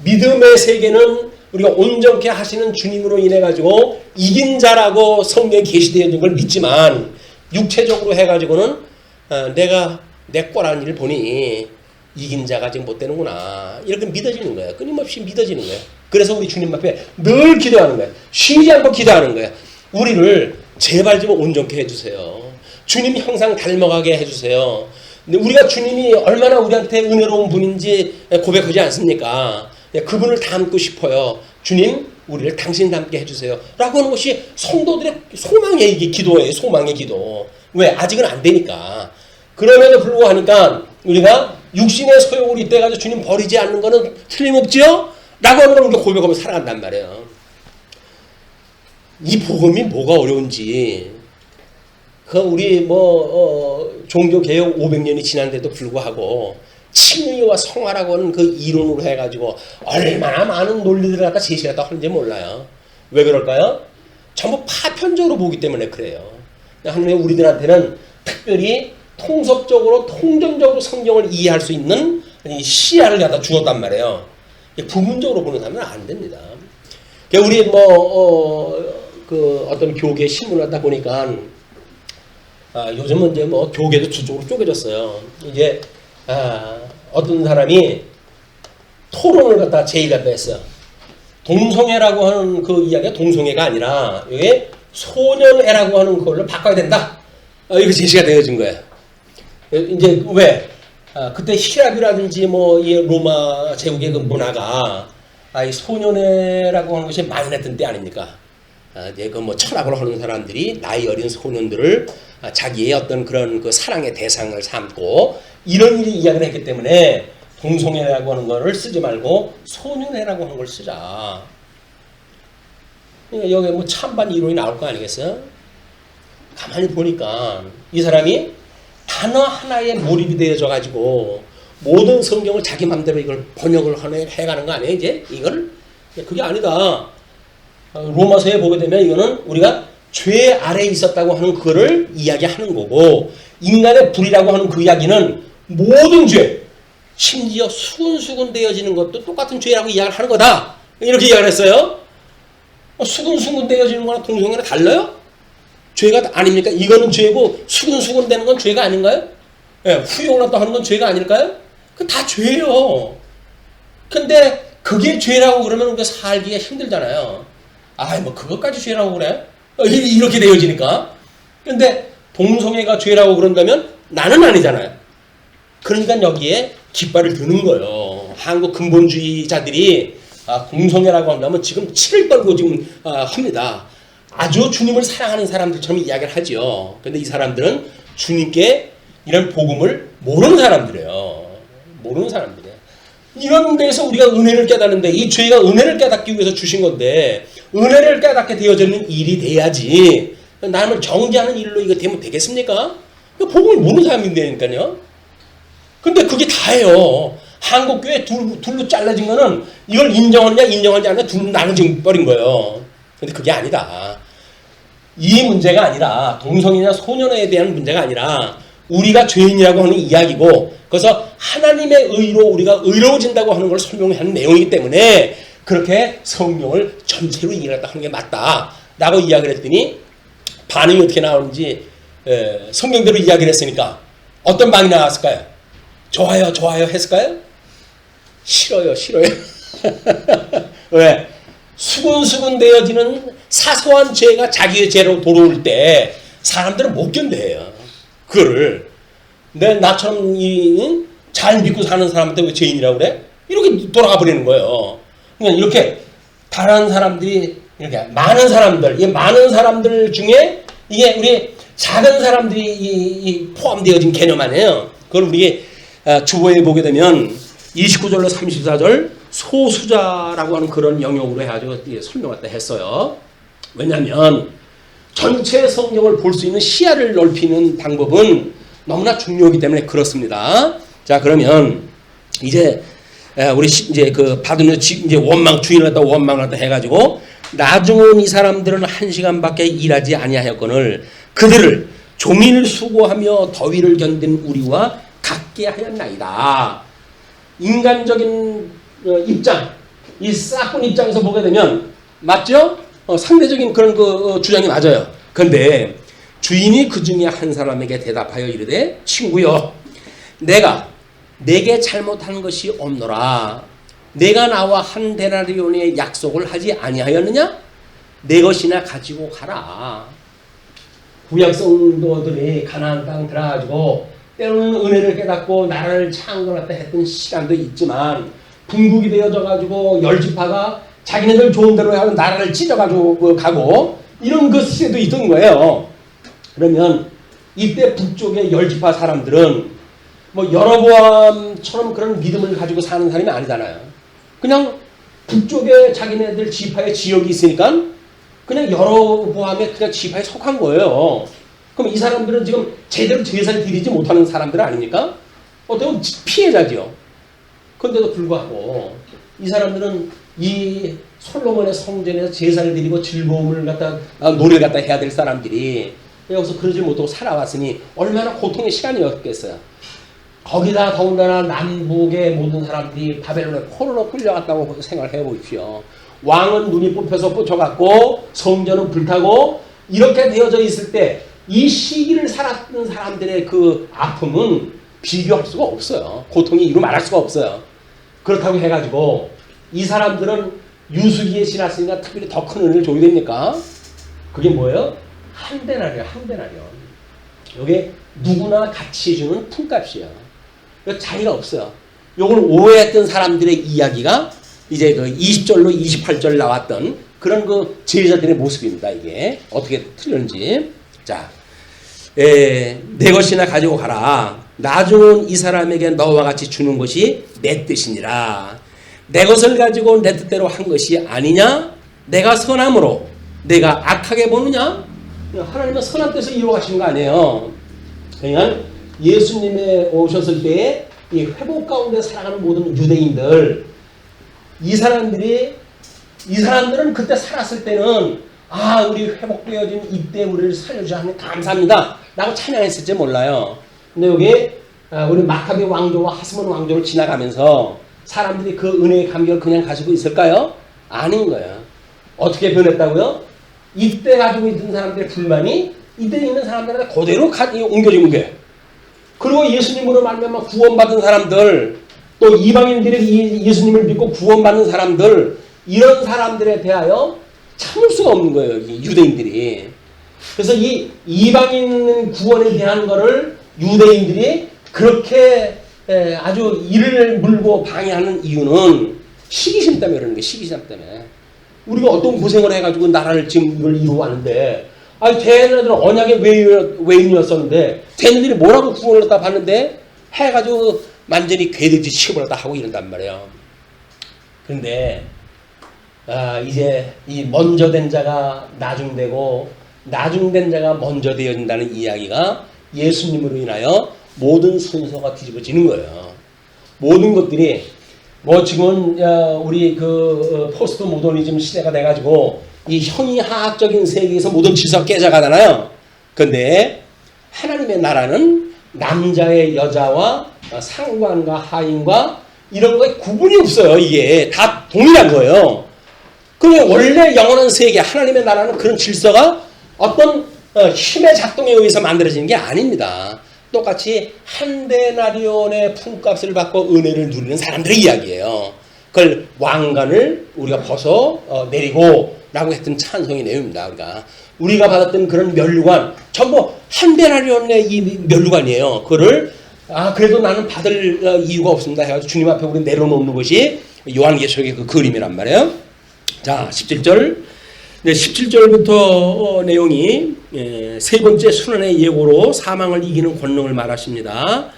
Speaker 1: 믿음의 세계는 우리가 온전케 하시는 주님으로 인해 가지고 이긴 자라고 성경에 계시되어 있는 걸 믿지만 육체적으로 해가지고는 내가 내 거라는 일을 보니 이긴 자가 지금 못 되는구나 이렇게 믿어지는 거예요. 끊임없이 믿어지는 거예요. 그래서 우리 주님 앞에 늘 기도하는 거예요. 쉬지 않고 기도하는 거예요. 우리를 제발 좀 온전케 해주세요. 주님 형상 닮아가게 해주세요. 근데 우리가 주님이 얼마나 우리한테 은혜로운 분인지 고백하지 않습니까? 그분을 닮고 싶어요. 주님 우리를 당신 닮게 해주세요 라고 하는 것이 성도들의 소망의 기도예요. 소망의 기도. 왜? 아직은 안 되니까. 그럼에도 불구하니까 우리가 육신의 소욕을 이때가지고 주님 버리지 않는 거는 틀림없지요? 라고 하는 걸 우리가 고백하면서 살아간단 말이에요. 이 복음이 뭐가 어려운지 우리 종교개혁 500년이 지난데도 불구하고 칭의와 성화라고 하는 그 이론으로 해가지고 얼마나 많은 논리들을 갖다 제시했다 하는지 몰라요. 왜 그럴까요? 전부 파편적으로 보기 때문에 그래요. 하나님 우리들한테는 특별히 통섭적으로 통전적으로 성경을 이해할 수 있는 시야를 갖다 주었단 말이에요. 부분적으로 보는 사람은 안 됩니다. 우리 어떤 교계 신문을 하다 보니까 요즘은 이제 교계도 두 쪽으로 쪼개졌어요. 이제 어떤 사람이 토론을 갖다 제의를 갖다 했어요. 동성애라고 하는 그 이야기가 동성애가 아니라 이게 소년애라고 하는 그걸로 바꿔야 된다. 이렇게 제시가 되어진 거예요. 이제 왜? 그때 히랍이라든지 이 로마 제국의 그 문화가 이 소년애라고 하는 것이 만연했던 때 아닙니까? 이제 철학을 하는 사람들이 나이 어린 소년들을 자기의 어떤 그런 그 사랑의 대상을 삼고 이런 이야기를 했기 때문에 동성애라고 하는 거를 쓰지 말고 소년애라고 하는 걸 쓰자. 그러니까 여기 찬반 이론이 나올 거 아니겠어요? 가만히 보니까 이 사람이 단어 하나에 몰입이 되어져 가지고 모든 성경을 자기 맘대로 이걸 번역을 해가는 거 아니에요? 이제 이걸 그게 아니다. 로마서에 보게 되면 이거는 우리가 죄 아래에 있었다고 하는 그거를 이야기하는 거고 인간의 불이라고 하는 그 이야기는 모든 죄 심지어 수근수근 되어지는 것도 똑같은 죄라고 이야기를 하는 거다. 이렇게 이야기를 했어요. 수근수근 되어지는 거랑 동성애랑 달라요? 죄가 아닙니까? 이거는 죄고 수근수근 되는 건 죄가 아닌가요? 후용을 또 하는 건 죄가 아닐까요? 그 다 죄예요. 근데 그게 죄라고 그러면 우리가 살기가 힘들잖아요. 그것까지 죄라고 그래? 이렇게 되어지니까. 근데 동성애가 죄라고 그런다면 나는 아니잖아요. 그러니까 여기에 깃발을 드는 거예요. 한국 근본주의자들이 동성애라고 한다면 지금 치를 떨고 지금 합니다. 아주 주님을 사랑하는 사람들처럼 이야기를 하죠. 근데 이 사람들은 주님께 이런 복음을 모르는 사람들이에요. 모르는 사람들이에요. 이런 데서 우리가 은혜를 깨닫는데 이 죄가 은혜를 깨닫기 위해서 주신 건데 은혜를 깨닫게 되어지는 일이 돼야지 남을 정죄하는 일로 이거 되면 되겠습니까? 복음을 모르는 사람이 되니까요. 근데 그게 다예요. 한국교회 둘로 잘라진 거는 이걸 인정하느냐 인정하지 않느냐 둘로 나눠져 버린 거예요. 근데 그게 아니다. 이 문제가 아니라 동성애나 소년에 대한 문제가 아니라 우리가 죄인이라고 하는 이야기고 그래서 하나님의 의로 우리가 의로워진다고 하는 걸 설명하는 내용이기 때문에 그렇게 성경을 전체로 이해했다 하는 게 맞다 라고 이야기를 했더니 반응이 어떻게 나오는지 성경대로 이야기를 했으니까 어떤 반응이 나왔을까요? 좋아요 좋아요 했을까요? 싫어요 싫어요. 왜? 수근수근 되어지는 사소한 죄가 자기의 죄로 돌아올 때 사람들은 못 견뎌요. 그거를 나처럼 잘 믿고 사는 사람한테 왜 죄인이라고 그래? 이렇게 돌아가 버리는 거예요. 그러니까 이렇게 다른 사람들이 이렇게 많은 사람들, 이 많은 사람들 중에 이게 우리 작은 사람들이 포함되어진 개념 아니에요. 그걸 우리 주보에 보게 되면 29절로 34절 소수자라고 하는 그런 영역으로 해가지고 설명을 했어요. 왜냐하면 전체 성경을 볼 수 있는 시야를 넓히는 방법은 너무나 중요하기 때문에 그렇습니다. 자, 그러면 이제 우리 이제 받으면 이제 주인을 갖다 원망을 갖다 해가지고 나중은 이 사람들은 1시간밖에 일하지 아니하였거늘 그들을 종일 수고하며 더위를 견딘 우리와 같게 하였나이다. 인간적인 입장, 이 싹군 입장에서 보게 되면 맞죠? 상대적인 그런 주장이 맞아요. 그런데 주인이 그 중에 한 사람에게 대답하여 이르되 친구여 내게 잘못한 것이 없노라. 내가 나와 한 데나리온의 약속을 하지 아니하였느냐? 내 것이나 가지고 가라. 구약 성도들이 가나안 땅 들어가지고 때로는 은혜를 깨닫고 나라를 창건했다 했던 시간도 있지만 분국이 되어져 가지고 열 지파가 자기네들 좋은 대로 하는 나라를 찢어가지고 가고 이런 그 시대도 있던 거예요. 그러면 이때 북쪽의 열 지파 사람들은 뭐 여로보암처럼 그런 믿음을 가지고 사는 사람이 아니잖아요. 그냥 북쪽에 자기네들 지파의 지역이 있으니까 그냥 여로보암의 그냥 지파에 속한 거예요. 그럼 이 사람들은 지금 제대로 제사를 드리지 못하는 사람들 아닙니까? 어떻게 보면 피해자죠. 그런데도 불구하고 이 사람들은 이 솔로몬의 성전에서 제사를 드리고 즐거움을 노래를 갖다 해야 될 사람들이 여기서 그러지 못하고 살아왔으니 얼마나 고통의 시간이었겠어요. 거기다 더군다나 남북의 모든 사람들이 바벨론에 포로로 끌려갔다고 생각을 해보십시오. 왕은 눈이 뽑혀서 뻗쳐갖고 성전은 불타고 이렇게 되어져 있을 때 이 시기를 살았던 사람들의 그 아픔은 비교할 수가 없어요. 고통이 이루 말할 수가 없어요. 그렇다고 해가지고 이 사람들은 유수기에 지났으니까 특별히 더 큰 은혜를 줘야 됩니까? 그게 뭐예요? 한 데나리온, 한 데나리온. 이게 누구나 같이 주는 품값이에요. 차이가 없어요. 이걸 오해했던 사람들의 이야기가 이제 그 20절로 28절 나왔던 그런 그 제자들의 모습입니다. 이게 어떻게 틀렸는지. 자, 내 것이나 가지고 가라. 나중은 이 사람에게 너와 같이 주는 것이 내 뜻이니라. 내 것을 가지고 내 뜻대로 한 것이 아니냐? 내가 선함으로 내가 악하게 보느냐? 하나님은 선한 뜻을 이루어가시는 거 아니에요. 그러니까 예수님이 오셨을 때에 이 회복 가운데 살아가는 모든 유대인들, 이 사람들은 그때 살았을 때는 우리 회복되어진 이때 우리를 살려주셔서 하나님 감사합니다 라고 찬양했을지 몰라요. 근데 여기 우리 마카비 왕조와 하스몬 왕조를 지나가면서 사람들이 그 은혜의 감격을 그냥 가지고 있을까요? 아닌 거예요. 어떻게 변했다고요? 이때 가지고 있던 사람들의 불만이 이때 있는 사람들한테 그대로 옮겨진 거예요. 그리고 예수님으로 말미암아 구원받은 사람들, 또 이방인들이 예수님을 믿고 구원받는 사람들, 이런 사람들에 대하여 참을 수가 없는 거예요. 유대인들이. 그래서 이 이방인 구원에 대한 거를 유대인들이 그렇게 아주 이를 물고 방해하는 이유는 시기심 때문에 그러는 거예요. 시기심 때문에. 우리가 어떤 고생을 해가지고 나라를 지금 이걸 이루어왔는데, 쟤네들은 언약의 외인이었었는데, 쟤네들이 뭐라고 구원을 갖다 받는데, 해가지고 완전히 괴돼지 취급을 갖다 하고 이런단 말이에요. 그런데, 이제 이 먼저 된 자가 나중되고, 나중된 자가 먼저 되어진다는 이야기가 예수님으로 인하여 모든 순서가 뒤집어지는 거예요. 모든 것들이 지금은 우리 그 포스트 모더니즘 시대가 돼가지고 이 형이하학적인 세계에서 모든 질서가 깨져가잖아요. 그런데 하나님의 나라는 남자의 여자와 상관과 하인과 이런 거에 구분이 없어요. 이게 다 동일한 거예요. 그러면 원래 영원한 세계 하나님의 나라는 그런 질서가 어떤 힘의 작동에 의해서 만들어지는 게 아닙니다. 똑같이 한 데나리온의 품값을 받고 은혜를 누리는 사람들의 이야기예요. 그걸 왕관을 우리가 내리고 라고 했던 찬송의 내용입니다. 우리가 받았던 그런 면류관 전부 한 데나리온의 이 면류관이에요. 그거를 그래도 나는 받을 이유가 없습니다 해가지고 주님 앞에 우리 내려놓는 것이 요한계시록의 그 그림이란 말이에요. 자, 17절. 네, 17절부터 내용이 세 번째 순환의 예고로 사망을 이기는 권능을 말하십니다.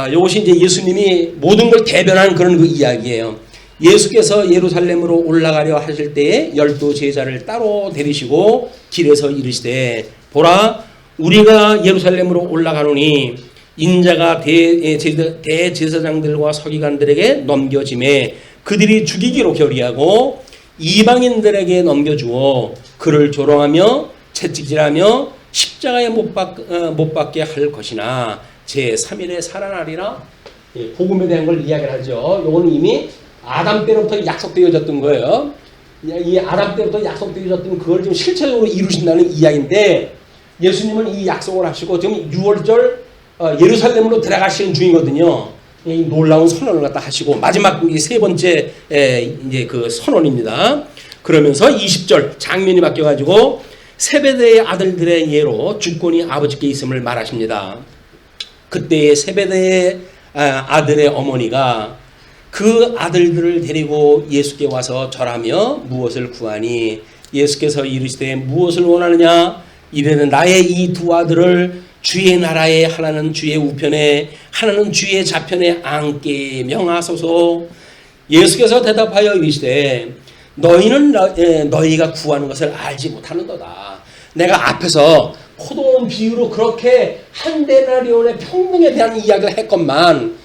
Speaker 1: 이것이 이제 예수님이 모든 걸 대변하는 그런 그 이야기예요. 예수께서 예루살렘으로 올라가려 하실 때에 12 제자를 따로 데리시고 길에서 이르시되 보라 우리가 예루살렘으로 올라가노니 인자가 대제사장들과 서기관들에게 넘겨짐에 그들이 죽이기로 결의하고 이방인들에게 넘겨주어 그를 조롱하며 채찍질하며 십자가에 못 박게 할 것이나 제3일에 살아나리라. 복음에 대한 걸 이야기를 하죠. 이거는 이미 아담 때로부터 약속되어졌던 거예요. 이 아담 때부터 약속되어졌던 그걸 지금 실체적으로 이루신다는 이야기인데 예수님은 이 약속을 하시고 지금 6월절 예루살렘으로 들어가시는 중이거든요. 이 놀라운 선언을 갖다 하시고 마지막 세 번째 이제 그 선언입니다. 그러면서 20절 장면이 바뀌어가지고 세베대의 아들들의 예로 주권이 아버지께 있음을 말하십니다. 그때의 세베대의 아들의 어머니가 그 아들들을 데리고 예수께 와서 절하며 무엇을 구하니 예수께서 이르시되 무엇을 원하느냐 이르는 나의 이 두 아들을 주의 나라에 하나는 주의 우편에 하나는 주의 좌편에 앉게 명하소서. 예수께서 대답하여 이르시되 너희는 너희가 구하는 것을 알지 못하는도다. 내가 앞에서 포도원 비유로 그렇게 한 데나리온의 평등에 대한 이야기를 했건만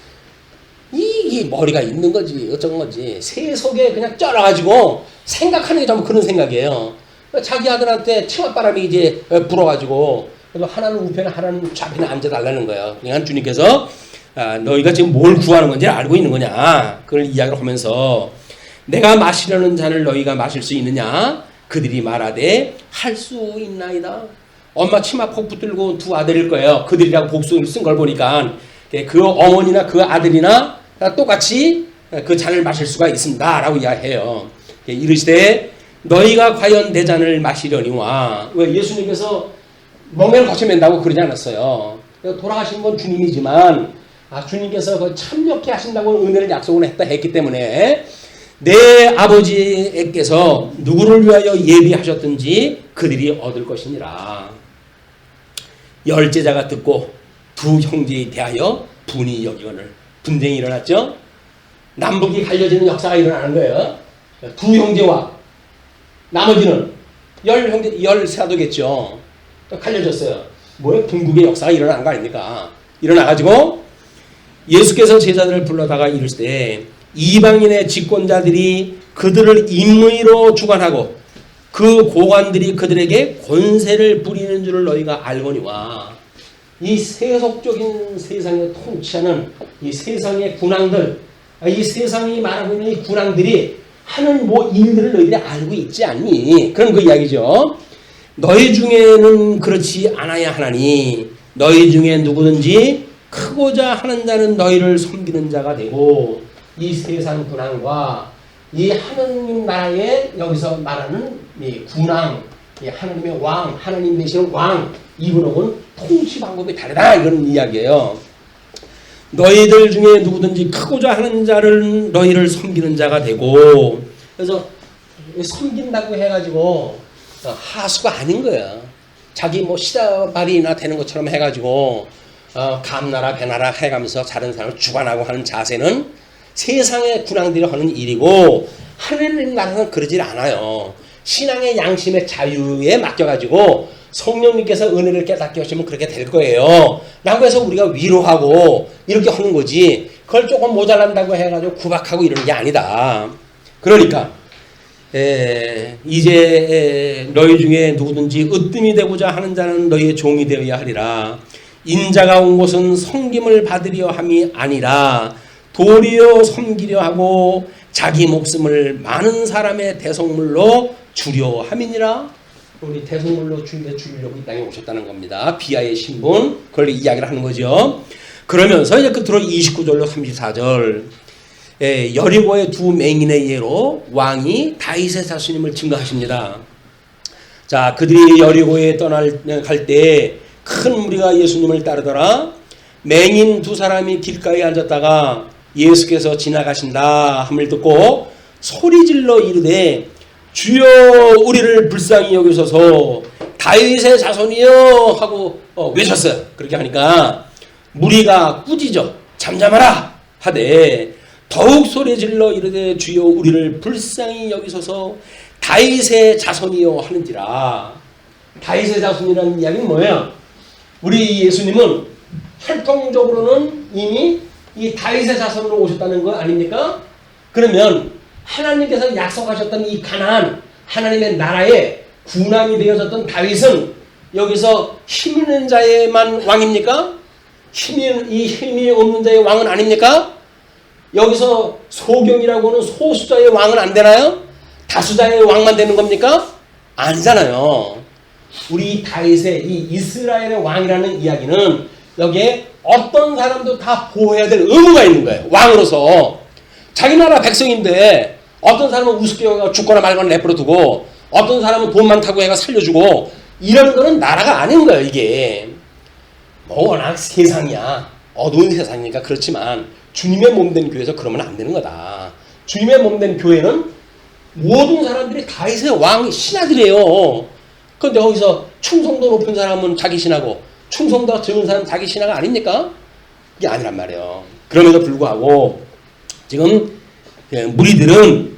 Speaker 1: 이 머리가 있는 거지 어쩐 거지 세속에 그냥 쩔어가지고 생각하는 게 전부 그런 생각이에요. 자기 아들한테 치맛바람이 이제 불어가지고 그래서 하나는 우편에 하나는 좌편에 앉아달라는 거예요. 그러니까 주님께서 너희가 지금 뭘 구하는 건지 알고 있는 거냐 그걸 이야기를 하면서 내가 마시려는 잔을 너희가 마실 수 있느냐 그들이 말하되 할 수 있나이다. 엄마 치마 폭 붙들고 두 아들일 거예요. 그들이라고 복수를 쓴 걸 보니까 그 어머니나 그 아들이나 똑같이 그 잔을 마실 수가 있습니다 라고 이야기해요. 이르시되 너희가 과연 내 잔을 마시려니와. 왜 예수님께서 멍에를 거쳐맨다고 그러지 않았어요. 돌아가신 건 주님이지만 주님께서 그 참여케 하신다고 은혜를 약속을 했기 때문에 내 아버지께서 누구를 위하여 예비하셨든지 그들이 얻을 것이니라. 열 제자가 듣고 두 형제에 대하여 분이 여기거늘 분쟁이 일어났죠. 남북이 갈려지는 역사가 일어나는 거예요. 두 형제와 나머지는 열 사도겠죠. 갈려졌어요. 뭐예요? 분국의 역사가 일어난 거 아닙니까? 일어나가지고 예수께서 제자들을 불러다가 이르시되 이방인의 집권자들이 그들을 임의로 주관하고 그 고관들이 그들에게 권세를 부리는 줄을 너희가 알거니와. 이 세속적인 세상에 통치하는 이 세상의 군왕들, 이 세상이 말하고 있는 이 군왕들이 하는 뭐 일들을 너희들이 알고 있지 않니? 그런 그 이야기죠. 너희 중에는 그렇지 않아야 하나니 너희 중에 누구든지 크고자 하는 자는 너희를 섬기는 자가 되고 이 세상 군왕과 이 하느님 나라에 여기서 말하는 이 군왕, 이 하나님의 왕, 하나님 되시는 왕, 이분하고는 통치 방법이 다르다 이런 이야기예요. 너희들 중에 누구든지 크고자 하는 자를 너희를 섬기는 자가 되고. 그래서 섬긴다고 해가지고 하수가 아닌 거야. 자기 뭐 시다발이나 되는 것처럼 해가지고 감나라 배나라 해가면서 다른 사람을 주관하고 하는 자세는 세상의 군왕들이 하는 일이고 하나님 나라는 그러질 않아요. 신앙의 양심의 자유에 맡겨가지고 성령님께서 은혜를 깨닫게 하시면 그렇게 될 거예요. 라고 해서 우리가 위로하고 이렇게 하는 거지 그걸 조금 모자란다고 해가지고 구박하고 이러는 게 아니다. 그러니까 이제 너희 중에 누구든지 으뜸이 되고자 하는 자는 너희의 종이 되어야 하리라. 인자가 온 곳은 섬김을 받으려 함이 아니라 도리어 섬기려 하고 자기 목숨을 많은 사람의 대속물로 주려 함이니라. 우리 대속물로 주려고 이 땅에 오셨다는 겁니다. 비하의 신분 그걸 이야기를 하는 거죠. 그러면서 이제 끝으로 29절로 34절 여리고의 두 맹인의 예로 왕이 다윗의 자손임을 증거하십니다. 자, 그들이 여리고에 갈 때 큰 무리가 예수님을 따르더라. 맹인 두 사람이 길가에 앉았다가 예수께서 지나가신다 함을 듣고 소리질러 이르되 주여 우리를 불쌍히 여기소서 다윗의 자손이여 하고 외쳤어요. 그렇게 하니까 무리가 꾸짖어 잠잠하라 하되 더욱 소리질러 이르되 주여 우리를 불쌍히 여기소서 다윗의 자손이여 하는지라. 다윗의 자손이라는 이야기는 뭐예요? 우리 예수님은 혈통적으로는 이미 이 다윗의 자손으로 오셨다는 거 아닙니까? 그러면 하나님께서 약속하셨던 이 가나안 하나님의 나라의 군왕이 되어졌던 다윗은 여기서 힘 있는 자의만 왕입니까? 힘이 없는 자의 왕은 아닙니까? 여기서 소경이라고는 소수자의 왕은 안 되나요? 다수자의 왕만 되는 겁니까? 아니잖아요. 우리 다윗의 이 이스라엘의 왕이라는 이야기는 여기에 어떤 사람도 다 보호해야 될 의무가 있는 거예요. 왕으로서. 자기 나라 백성인데 어떤 사람은 우습게 죽거나 말거나 내버려 두고 어떤 사람은 돈 많다고 해가 살려주고 이런 거는 나라가 아닌 거예요. 이게 뭐 워낙 세상이야 어두운 세상이니까 그렇지만 주님의 몸된 교회에서 그러면 안 되는 거다. 주님의 몸된 교회는 모든 사람들이 다윗의 왕 신하들이에요. 그런데 거기서 충성도 높은 사람은 자기 신하고 충성도가 적은 사람은 자기 신하가 아닙니까? 그게 아니란 말이에요. 그럼에도 불구하고 지금 무리들은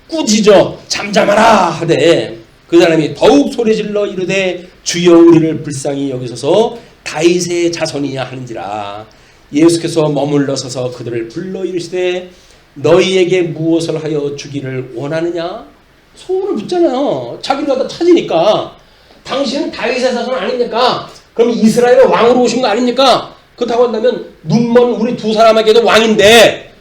Speaker 1: 꾸짖어 잠잠하라 하되 그 사람이 더욱 소리질러 이르되 주여 우리를 불쌍히 여기소서 다윗의 자손이냐 하는지라. 예수께서 머물러 서서 그들을 불러 이르시되 너희에게 무엇을 하여 주기를 원하느냐? 소원을 묻잖아요. 자기를 갖다 찾으니까. 당신은 다윗의 자손 아닙니까? 그럼 이스라엘의 왕으로 오신 거 아닙니까? 그렇다고 한다면 눈먼 우리 두 사람에게도 왕인데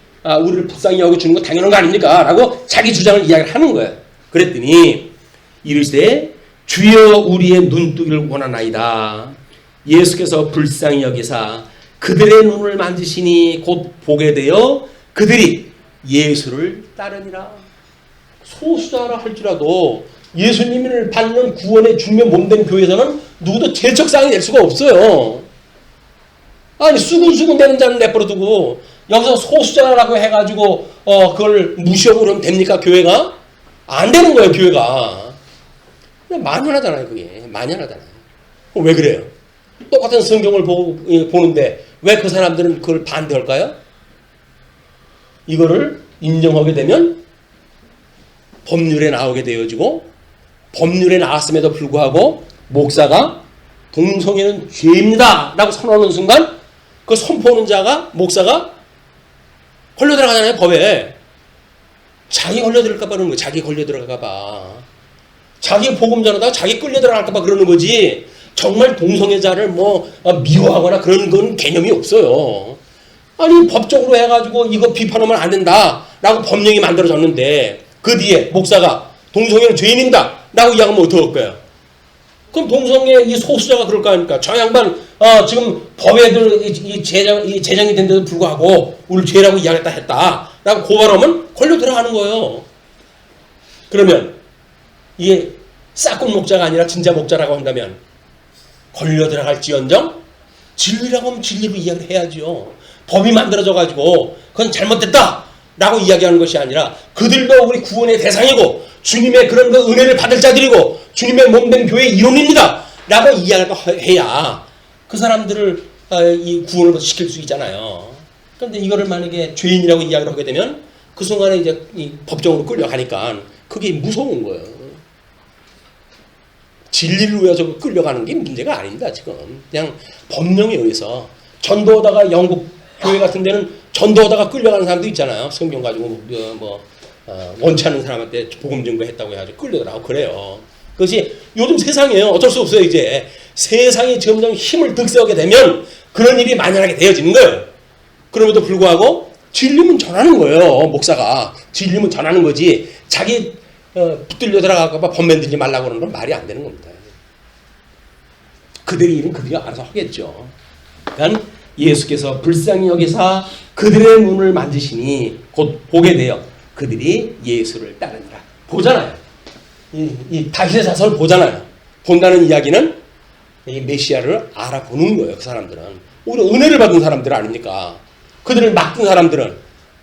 Speaker 1: 우리를 불쌍히 여겨주는 거 당연한 거 아닙니까? 라고 자기 주장을 이야기를 하는 거예요. 그랬더니 이르시되 주여 우리의 눈뜨기를 원하나이다. 예수께서 불쌍히 여기사 그들의 눈을 만지시니 곧 보게 되어 그들이 예수를 따르니라. 소수자라 할지라도 예수님을 받는 구원의 주님의 몸된 교회에서는 누구도 제척상이 될 수가 없어요. 아니 수군수군 되는 자는 내버려 두고 여기서 소수자라고 해가지고 그걸 무시하고 그러면 됩니까? 교회가? 안 되는 거예요. 교회가. 그냥 만연하잖아요. 그게 만연하잖아요. 왜 그래요? 똑같은 성경을 보는데 왜 그 사람들은 그걸 반대할까요? 이거를 인정하게 되면 법률에 나오게 되어지고 법률에 나왔음에도 불구하고 목사가 동성애는 죄입니다 라고 선언하는 순간 그 선포하는 자가 목사가 걸려 들어가잖아요. 법에. 자기 걸려 들어갈까 봐 그러는 거예요. 자기 걸려 들어갈까 봐. 자기 복음 전하다가 자기 끌려 들어갈까 봐 그러는 거지. 정말 동성애자를 미워하거나 그런 건 개념이 없어요. 아니 법적으로 해가지고 이거 비판하면 안 된다라고 법령이 만들어졌는데 그 뒤에 목사가 동성애는 죄인입니다 라고 이야기하면 어떡할 거예요? 그럼 동성애 이 소수자가 그럴 거 아닙니까? 저 양반 지금 법에도 이 제정이 된 데도 불구하고 우리 죄라고 이야기했다 라고 고발하면 걸려 들어가는 거예요. 그러면 이게 싹군 목자가 아니라 진짜 목자라고 한다면 걸려 들어갈지언정 진리라고 하면 진리로 이야기를 해야죠. 법이 만들어져가지고 그건 잘못됐다 라고 이야기하는 것이 아니라 그들도 우리 구원의 대상이고 주님의 그런 그 은혜를 받을 자들이고 주님의 몸된 교회의 이론입니다 라고 이야기를 해야 그 사람들을 이 구원을 시킬 수 있잖아요. 그런데 이거를 만약에 죄인이라고 이야기를 하게 되면 그 순간에 이제 이 법정으로 끌려가니까 그게 무서운 거예요. 진리를 위해서 끌려가는 게 문제가 아닙니다. 지금 그냥 법령에 의해서 전도하다가 영국 교회 같은 데는 전도하다가 끌려가는 사람도 있잖아요. 성경 가지고 원치 않는 사람한테 복음 증거했다고 해가지고 끌려가고 그래요. 그것이 요즘 세상이에요. 어쩔 수 없어요. 이제 세상이 점점 힘을 득세하게 되면 그런 일이 만연하게 되어지는 거예요. 그럼에도 불구하고 진리면 전하는 거예요. 목사가 진리면 전하는 거지 자기 붙들려 들어갈까 봐 법 만들지 말라고 그러는 건 말이 안 되는 겁니다. 그들의 일은 그들이 알아서 하겠죠. 그러니까 예수께서 불쌍히 여기사 그들의 눈을 만지시니 곧 보게 되어 그들이 예수를 따르니라. 보잖아요. 이 다윗의 자손을 보잖아요. 본다는 이야기는 이 메시아를 알아보는 거예요. 그 사람들은 오히려 은혜를 받은 사람들 아닙니까? 그들을 맡긴 사람들은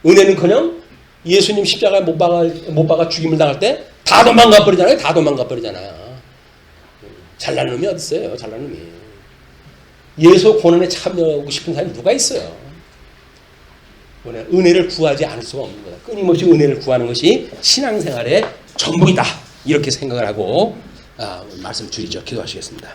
Speaker 1: 은혜는커녕 예수님 십자가에 못 박아 죽임을 당할 때 다 도망가 버리잖아요. 다 도망가 버리잖아요. 잘난 놈이 어디 있어요? 잘난 놈이. 예수 고난에 참여하고 싶은 사람이 누가 있어요? 은혜를 구하지 않을 수가 없는 거다. 끊임없이 은혜를 구하는 것이 신앙생활의 전부이다. 이렇게 생각을 하고 말씀 줄이죠. 기도하시겠습니다.